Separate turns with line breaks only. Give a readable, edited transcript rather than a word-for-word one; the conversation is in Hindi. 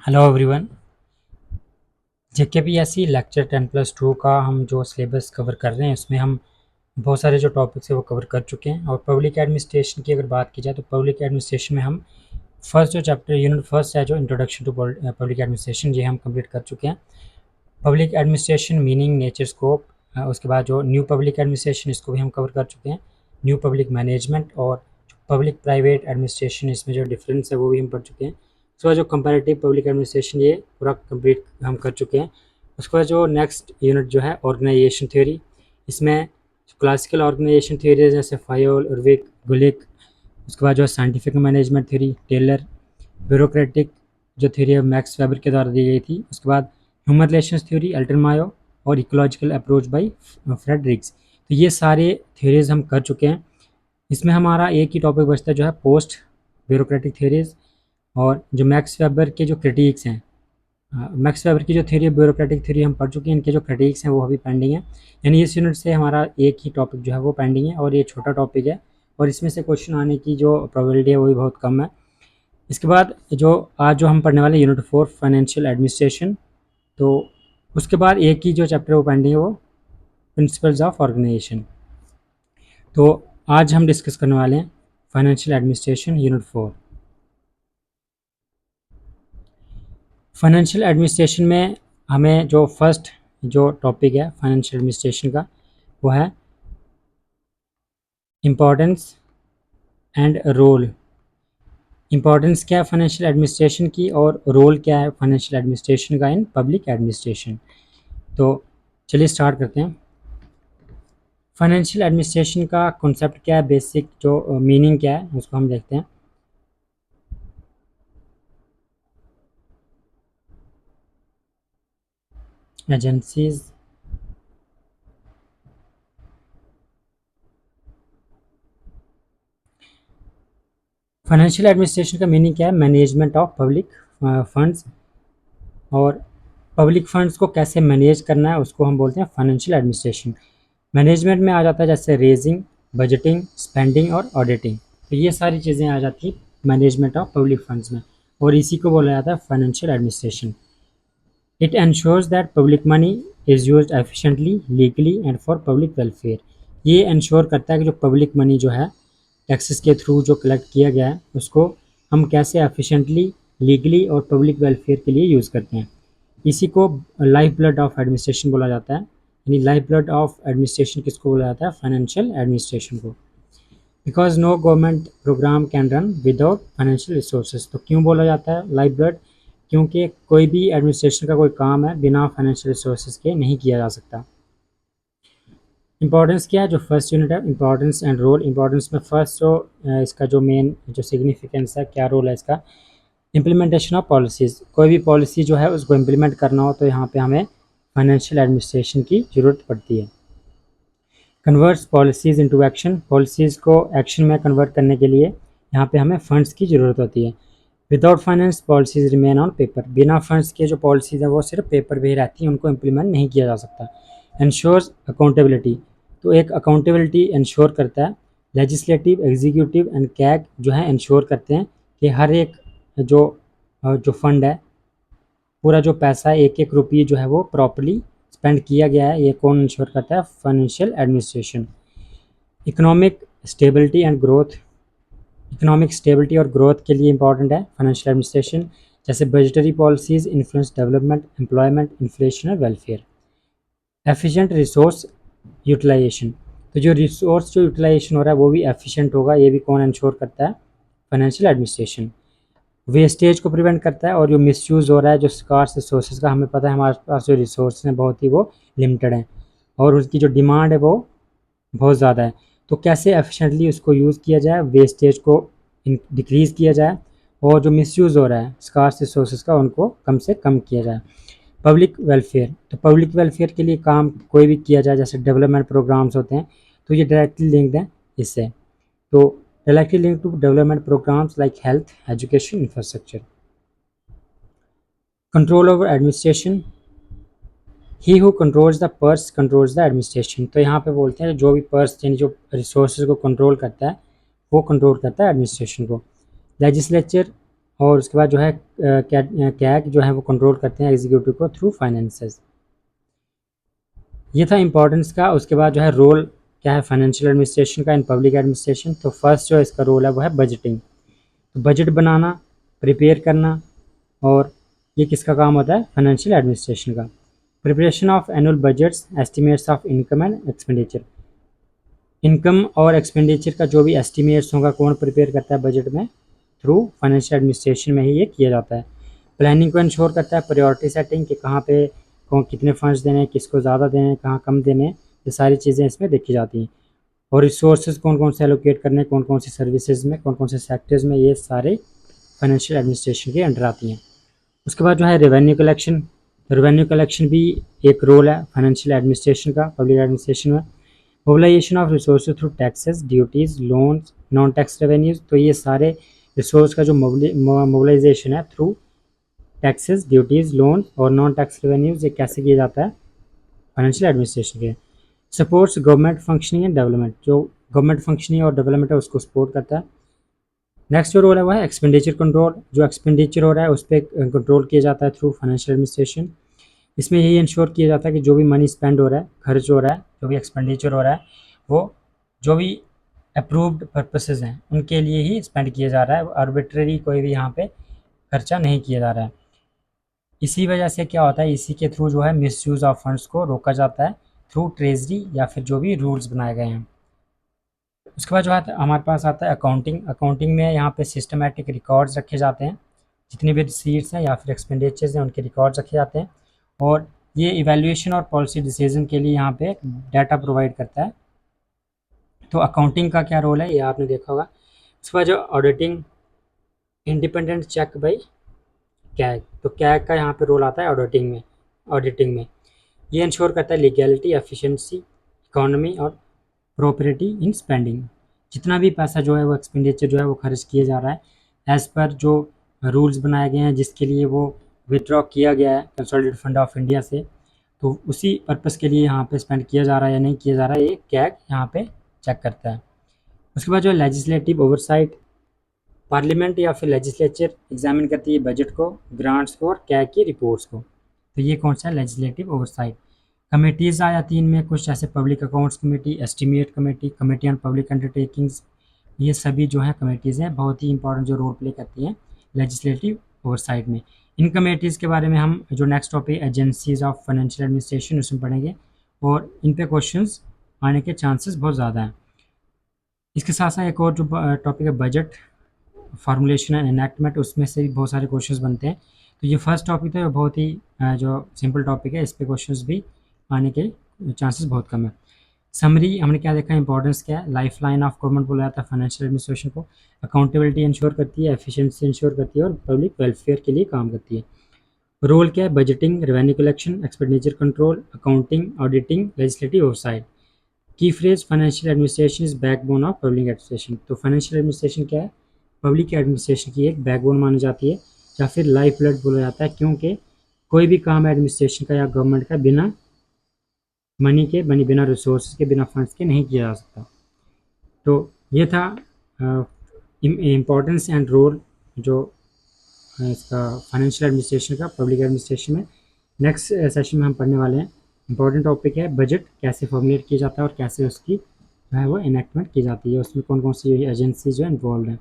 Hello everyone. जेकेपीएससी लेक्चर 10+2 का हम जो सिलेबस कवर कर रहे हैं उसमें हम बहुत सारे जो टॉपिक्स है वो कवर कर चुके हैं। और पब्लिक एडमिनिस्ट्रेशन की अगर बात की जाए तो पब्लिक एडमिनिस्ट्रेशन में हम फर्स्ट जो चैप्टर यूनिट फर्स्ट है जो इंट्रोडक्शन टू पब्लिक एडमिनिस्ट्रेशन ये हम कंप्लीट कर चुके हैं। Public administration meaning, nature, scope, उसके बाद जो न्यू पब्लिक एडमिनिस्ट्रेशन इसको भी हम कवर कर चुके हैं। न्यू पब्लिक मैनेजमेंट और पब्लिक प्राइवेट एडमिनिस्ट्रेशन इसमें जो डिफरेंस है वो भी हम पढ़ चुके हैं। उसके बाद जो कंपैरेटिव पब्लिक एडमिनिस्ट्रेशन ये पूरा कंप्लीट हम कर चुके हैं। उसके बाद जो नेक्स्ट यूनिट जो है ऑर्गेनाइजेशन थ्योरी, इसमें क्लासिकल ऑर्गेनाइजेशन थ्योरी जैसे फायोल, उर्विक, गुलिक, उसके बाद जो scientific management theory Taylor, bureaucratic जो थ्योरी है मैक्स वेबर के द्वारा दी गई थी। उसके बाद ह्यूमन रिलेशंस थ्योरी अल्टरमायो और इकोलॉजिकल अप्रोच बाय फ्रेडरिक्स। तो ये सारे थ्योरीज हम कर चुके हैं। इसमें हमारा एक ही टॉपिक बचता है जो है पोस्ट ब्यूरोक्रेटिक थ्योरीज और जो मैक्स वेबर के जो क्रिटिक्स हैं। मैक्स वेबर की जो थ्योरी ब्यूरोक्रेटिक थ्योरी हम पढ़ चुके हैं, इनके जो क्रिटिक्स हैं वो अभी पेंडिंग है। यानी इस यूनिट से हमारा एक ही टॉपिक जो है वो पेंडिंग है और ये छोटा टॉपिक है और इसमें से क्वेश्चन आने की जो प्रोबेबिलिटी है वो भी बहुत कम है। इसके बाद जो आज जो हम पढ़ने वाले यूनिट 4 फाइनेंशियल एडमिनिस्ट्रेशन, तो उसके बाद एक ही जो चैप्टर वो पेंडिंग है वो प्रिंसिपल्स ऑफ ऑर्गेनाइजेशन। तो आज हम डिस्कस करने वाले हैं financial administration unit 4। Financial administration में हमें जो फर्स्ट जो टॉपिक है फाइनेंशियल एडमिनिस्ट्रेशन का वो है इम्पोर्टेंस एंड रोल। इम्पोर्टेंस क्या है फाइनेंशियल एडमिनिस्ट्रेशन की और रोल क्या है फाइनेंशियल एडमिनिस्ट्रेशन का इन पब्लिक एडमिनिस्ट्रेशन। तो चलिए स्टार्ट करते हैं। फाइनेंशियल एडमिनिस्ट्रेशन का कॉन्सेप्ट क्या है, बेसिक जो मीनिंग क्या है उसको हम देखते हैं। एजेंसीज फाइनेंशियल एडमिनिस्ट्रेशन का मीनिंग क्या है, मैनेजमेंट ऑफ पब्लिक फंड्स। और पब्लिक फंड्स को कैसे मैनेज करना है उसको हम बोलते हैं फाइनेंशियल एडमिनिस्ट्रेशन। मैनेजमेंट में आ जाता है जैसे रेजिंग, बजटिंग, स्पेंडिंग और ऑडिटिंग। तो ये सारी चीज़ें आ जाती हैं मैनेजमेंट ऑफ पब्लिक फंड्स में और इसी को बोला जाता है financial administration. It ensures that public money is used efficiently, legally and for public welfare. ये इंश्योर करता है कि जो पब्लिक मनी जो है टैक्सेस के थ्रू जो कलेक्ट किया गया है उसको हम कैसे एफिशिएंटली, लीगली और पब्लिक वेलफेयर के लिए यूज़ करते हैं। इसी को लाइफ ब्लड ऑफ एडमिनिस्ट्रेशन बोला जाता है। यानी लाइफ ब्लड ऑफ एडमिनिस्ट्रेशन किसको बोला जाता है, फाइनेंशियल एडमिनिस्ट्रेशन को। Because no government programme can run without financial resources. तो क्यों बोला जाता है लाइफ ब्लड, क्योंकि कोई भी एडमिनिस्ट्रेशन का कोई काम है बिना फाइनेंशियल रिसोर्सेज के नहीं किया जा सकता। इंपॉर्टेंस क्या है, जो फर्स्ट यूनिट है इंपॉर्टेंस एंड रोल। इंपॉर्टेंस में फर्स्ट जो इसका जो मेन जो सिग्निफिकेंस है, क्या रोल है इसका, इम्प्लीमेंटेशन ऑफ पॉलिसीज़। कोई भी पॉलिसी जो है उसको इम्प्लीमेंट करना हो तो यहाँ पे हमें फाइनेंशियल एडमिनिस्ट्रेशन की ज़रूरत पड़ती है। Converts policies into action. Policies को एक्शन में कन्वर्ट करने के लिए यहाँ पे हमें फंड्स की ज़रूरत होती है। Without finance policies remain on paper. बिना फंड्स के जो पॉलिसीज़ है वो सिर्फ पेपर पे ही रहती हैं, उनको इम्प्लीमेंट नहीं किया जा सकता। Ensures accountability. तो एक अकाउंटेबिलिटी इंश्योर करता है। लेजिस्लेटिव, एग्जीक्यूटिव एंड कैग जो है इंश्योर करते हैं कि हर एक जो जो फंड है, पूरा जो पैसा है, एक एक रुपये जो है वो प्रॉपर्ली स्पेंड किया गया है। ये कौन इंश्योर करता है, financial administration. Economic stability and growth. Economic stability और ग्रोथ के लिए इंपॉर्टेंट है फाइनेंशियल एडमिनिस्ट्रेशन। जैसे budgetary policies influence development, employment, inflation और वेलफेयर। Efficient resource utilisation. तो जो रिसोर्स जो यूटिलाइजेशन हो रहा है वो भी एफिशिएंट होगा, ये भी कौन इंश्योर करता है, फाइनेंशियल एडमिनिस्ट्रेशन। वेस्टेज को प्रिवेंट करता है और जो मिसयूज़ हो रहा है जो स्कार्स रिसोर्सेज का, हमें पता है हमारे पास जो रिसोर्स हैं बहुत ही वो लिमिटेड हैं और उसकी जो डिमांड है वो बहुत ज़्यादा है। तो कैसे एफिशिएंटली उसको यूज़ किया जाए, वेस्टेज को डिक्रीज़ किया जाए और जो मिसयूज़ हो रहा है स्कार्स रिसोर्सेज का उनको कम से कम किया जाए। Public welfare. तो पब्लिक वेलफेयर के लिए काम कोई भी किया जाए, जैसे डेवलपमेंट प्रोग्राम्स होते हैं तो ये डायरेक्टली लिंक्ड हैं इससे। तो directly link to development programmes like health, education, infrastructure. Control over administration. He who controls the purse controls the administration. तो यहाँ पे बोलते हैं जो भी पर्स यानी जो रिसोर्सेज को कंट्रोल करता है वो कंट्रोल करता है एडमिनिस्ट्रेशन को। लेजिस्लेचर और उसके बाद जो है कैग जो है वो कंट्रोल करते हैं एग्जीक्यूटिव को थ्रू फाइनेंसेस। ये था इंपॉर्टेंस का। उसके बाद जो है रोल क्या है फाइनेंशियल एडमिनिस्ट्रेशन का इन पब्लिक एडमिनिस्ट्रेशन। तो फर्स्ट जो इसका रोल है वो है बजटिंग। तो बजट बनाना, प्रिपेयर करना, और ये किसका काम होता है? फाइनेंशियल एडमिनिस्ट्रेशन का। Preparation of annual budgets, estimates of income and expenditure. Income और एक्सपेंडिचर का जो भी एस्टिमेट्स होगा कौन प्रिपेयर करता है बजट में? थ्रू फाइनेंशियल एडमिनिस्ट्रेशन में ही ये किया जाता है। प्लानिंग को इंश्योर करता है, प्रायोरिटी सेटिंग कि कहाँ पे कौन कितने फंड्स देने हैं, किसको ज़्यादा देने हैं, कहाँ कम देने हैं, ये सारी चीज़ें इसमें देखी जाती हैं। और रिसोर्सेज कौन कौन से एलोकेट करने हैं, कौन कौन सी सर्विसेज में, कौन कौन से सेक्टर्स में, ये सारे फाइनेंशियल एडमिनिस्ट्रेशन के अंडर आती हैं। उसके बाद जो है रेवेन्यू कलेक्शन भी एक रोल है फाइनेंशियल एडमिनिस्ट्रेशन का पब्लिक एडमिनिस्ट्रेशन में। Mobilisation of resources through taxes, duties, loans, non tax revenues. तो ये सारे रिसोर्स का जो मोबिलाइजेशन है थ्रू टैक्सेस, ड्यूटीज़, लोन और नॉन टैक्स रेवेन्यूज़, ये कैसे किया जाता है? फाइनेंशियल एडमिनिस्ट्रेशन के। Supports government functioning and development, जो गवर्नमेंट फंक्शनिंग और डेवलपमेंट है उसको सपोर्ट करता है। नेक्स्ट जो रोल है वो है एक्सपेंडिचर कंट्रोल। जो एक्सपेंडिचर हो रहा है उस पर कंट्रोल किया जाता है थ्रू फाइनेंशियल एडमिनिस्ट्रेशन। इसमें यही इंश्योर किया जाता है कि जो भी मनी स्पेंड हो रहा है, खर्च हो रहा है, जो भी एक्सपेंडिचर हो रहा है, वो जो भी अप्रूव्ड पर्पसेस हैं उनके लिए ही स्पेंड किया जा रहा है। आर्बिट्रेरी कोई भी यहाँ पे खर्चा नहीं किया जा रहा है। इसी वजह से क्या होता है, इसी के थ्रू जो है मिसयूज़ ऑफ फंड्स को रोका जाता है थ्रू ट्रेजरी या फिर जो भी रूल्स बनाए गए हैं। उसके बाद जो है हमारे पास आता है अकाउंटिंग। अकाउंटिंग में यहाँ पे सिस्टमेटिक रिकॉर्ड्स रखे जाते हैं, जितनी भी रिसीट्स हैं या फिर एक्सपेंडिचर्स हैं उनके रिकॉर्ड्स रखे जाते हैं। और ये इवैल्यूएशन और पॉलिसी डिसीजन के लिए यहाँ पे डाटा प्रोवाइड करता है। तो अकाउंटिंग का क्या रोल है ये आपने देखा होगा। उसके बाद जो auditing, independent check by CAG. तो कैग का यहाँ पे रोल आता है ऑडिटिंग में ये इंश्योर करता है लीगैलिटी, एफिशिएंसी, इकोनॉमी और प्रॉपर्टी इन स्पेंडिंग। जितना भी पैसा जो है वो एक्सपेंडिचर जो है वो खर्च किया जा रहा है एज़ पर जो रूल्स बनाए गए हैं जिसके लिए वो विड्रॉ किया गया है कंसोलिडेटेड फंड ऑफ इंडिया से, तो उसी पर्पज़ के लिए यहाँ पे स्पेंड किया जा रहा है या नहीं किया जा रहा है, ये कैग यहाँ पे चेक करता है। उसके बाद जो है लेजिस्लेटिव ओवरसाइट, पार्लियामेंट या फिर लेजिस्लेचर एग्जामिन करती है बजट को, ग्रांट्स को और कैग की रिपोर्ट्स को। तो ये कौन सा है? Legislative oversight. कमेटीज़ आ जाती हैं इनमें कुछ, जैसे public accounts committee, estimate committee, committee on public undertakings. ये सभी जो हैं कमेटीज़ हैं, बहुत ही इंपॉर्टेंट जो रोल प्ले करती हैं लेजिस्लेटिव ओवरसाइट में। इन कमेटीज़ के बारे में हम जो next topic agencies of financial administration उसमें पढ़ेंगे, और इन पे क्वेश्चंस आने के चांसेस बहुत ज़्यादा हैं। इसके साथ साथ एक और जो टॉपिक है बजट फार्मूलेशन एंड एनैक्टमेंट, उसमें से भी बहुत सारे क्वेश्चंस बनते हैं। तो ये फर्स्ट टॉपिक था, बहुत ही जो सिंपल टॉपिक है, इस पे क्वेश्चंस भी आने के चांसेस बहुत कम है। समरी हमने क्या देखा, इंपॉर्टेंस क्या है, लाइफ लाइन ऑफ गवर्नमेंट बोला जाता है फाइनेंशियल एडमिनिस्ट्रेशन को। अकाउंटेबिलिटी इंश्योर करती है, एफिशिएंसी इंश्योर करती है और पब्लिक वेलफेयर के लिए काम करती है। रोल क्या है, budgeting, revenue collection, expenditure control, accounting, auditing, legislative oversight. Key phrase, financial administration is backbone of public administration. तो फाइनेंशियल एडमिनिस्ट्रेशन क्या है? पब्लिक एडमिनिस्ट्रेशन की एक बैकबोन मानी जाती है या फिर लाइफ ब्लड बोला जाता है, क्योंकि कोई भी काम एडमिनिस्ट्रेशन का या गवर्नमेंट का बिना मनी के, बिना रिसोर्स के, बिना फंड्स के नहीं किया जा सकता। तो ये था इम्पोर्टेंस एंड रोल जो इसका फाइनेंशियल एडमिनिस्ट्रेशन का पब्लिक एडमिनिस्ट्रेशन में। नेक्स्ट सेशन में हम पढ़ने वाले हैं इंपॉर्टेंट टॉपिक है बजट कैसे फॉर्मुलेट किया जाता है और कैसे उसकी जो है वो इनेक्टमेंट की जाती है, उसमें कौन कौन सी एजेंसी जो है इन्वॉल्व है।